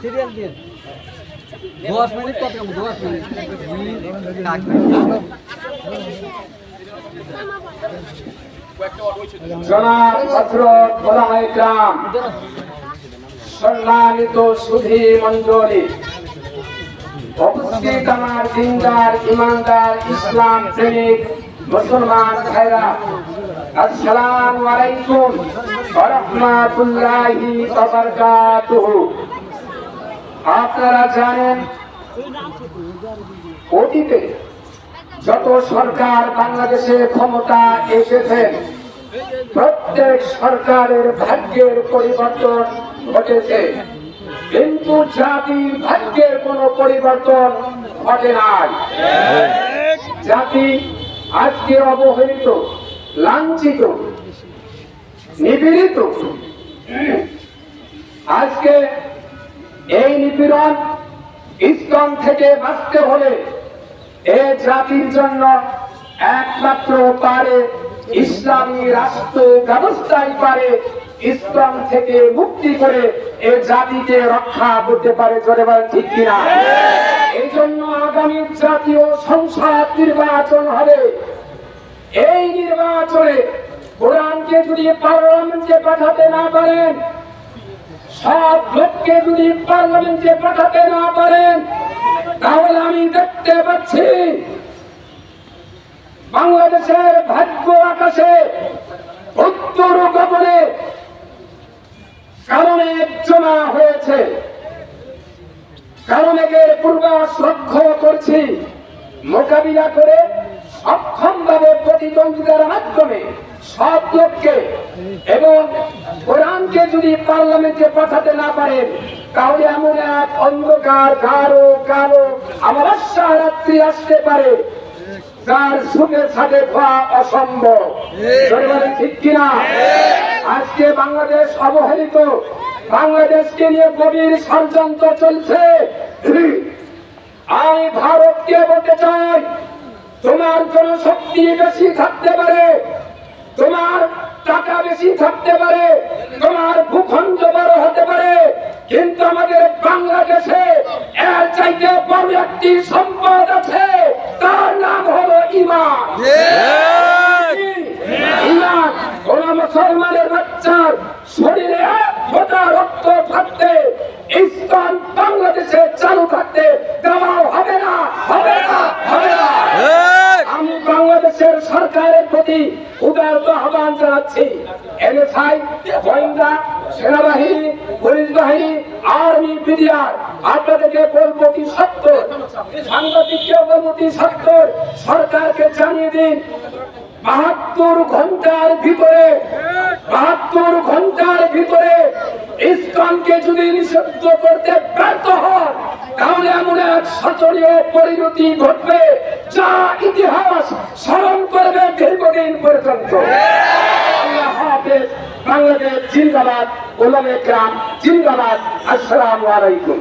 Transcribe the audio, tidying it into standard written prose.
Serial দিন 10 minute কত 10 minute জনাব হযরত ওলামায়ে কেরাম, সম্মানিত সুধী মণ্ডলী, উপস্থিত আমার দিনদার ইমানদার ইসলাম প্রেমিক মুসলমান ভাইরা, আসসালামু আলাইকুম ওয়া রাহমাতুল্লাহি ওয়া বারাকাতুহু। আপনারা জানেন অতীতে যত সরকার বাংলাদেশে ক্ষমতা এসেছে প্রত্যেক সরকারের ভাগ্যের পরিবর্তন ঘটেছে, কিন্তু জাতির ভাগ্যের কোনো পরিবর্তন ঘটে নাই। জাতি আজকে অবহেলিত, লাঞ্ছিত, নিপীড়িত। আজকে এই নিপীড়ন ইসলাম থেকে বাঁচতে হলে এ জাতির জন্য একমাত্র পারে ইসলামী রাষ্ট্র ব্যবস্থাই পারে ইসলাম থেকে মুক্তি করে এ জাতিকে রক্ষা করতে পারে। জোরে বলেন ঠিক কিনা? এই জন্য আগামী জাতীয় সংসদ নির্বাচন হবে। এই নির্বাচনে কোরআনকে যদি পার্লামেন্টে পাঠাতে না পারেন, সব লোককে যদি পার্লামেন্টে পাঠাতে না পারেন, তাহলে আমি দেখতে পাচ্ছি বাংলাদেশের ভাগ্য আকাশে উত্তর গগনে কারণে জমা হয়েছে। কারণের পূর্বাভাস লক্ষ্য করছি, মোকাবিলা করে সক্ষমভাবে প্রতিদ্বন্দ্বিতার মাধ্যমে সব লোককে এবং কোরআনকে যদি পার্লামেন্টে পাঠাতে না পারেন, তাহলে এমন এক অন্ধকার গাঢ় কালো অমাবস্যা রাত্রি আসতে পারে যার সুখে ছাদে পাওয়া অসম্ভব। ঠিক কিনা? আজকে বাংলাদেশ অবহেলিত, বাংলাদেশকে নিয়ে গভীর ষড়যন্ত্র চলছে। আমি ভারতকে বলতে চাই, তোমার জনশক্তি বেশি থাকতে পারে, তোমার টাকা বেশি থাকতে পারে, তোমার ভূখণ্ড বড় হতে পারে, কিন্তু আমাদের বাংলাদেশে এর চাইতে বড় একটি সম্পদ আছে, তার নাম হলো ঈমান। ঈমান কোন মুসলমানের বাচ্চার শরীরে ফোঁটা রক্ত থাকতে ইসলাম বাংলাদেশে চালু থাকতে দেওয়া হবে না, হবে না, হবে না। আমি বাংলাদেশের সরকারের প্রতি উদারত আহ্বান জানাচ্ছি, এনএসআই, গোয়েন্দা, সেনাবাহিনী, পুলিশ বাহিনী, আর্মি, বিডিআর, আপনাদেরকে বলবো কি সত্য, সাংবাদিককে বলবো কি সত্য, সরকারকে জানিয়ে দিন 72 ঘন্টার ভিতরে ইসলামকে যদি নিষিদ্ধ করতে ব্যর্থ হন, তাহলে এমন এক শোচনীয় পরিণতি ঘটবে যা ইতিহাস স্মরণ করবে দীর্ঘদিন পর্যন্ত। আল্লাহ হাফেজ। বাংলাদেশ জিন্দাবাদ, ওলামায়ে কেরাম জিন্দাবাদ। আসসালামু আলাইকুম।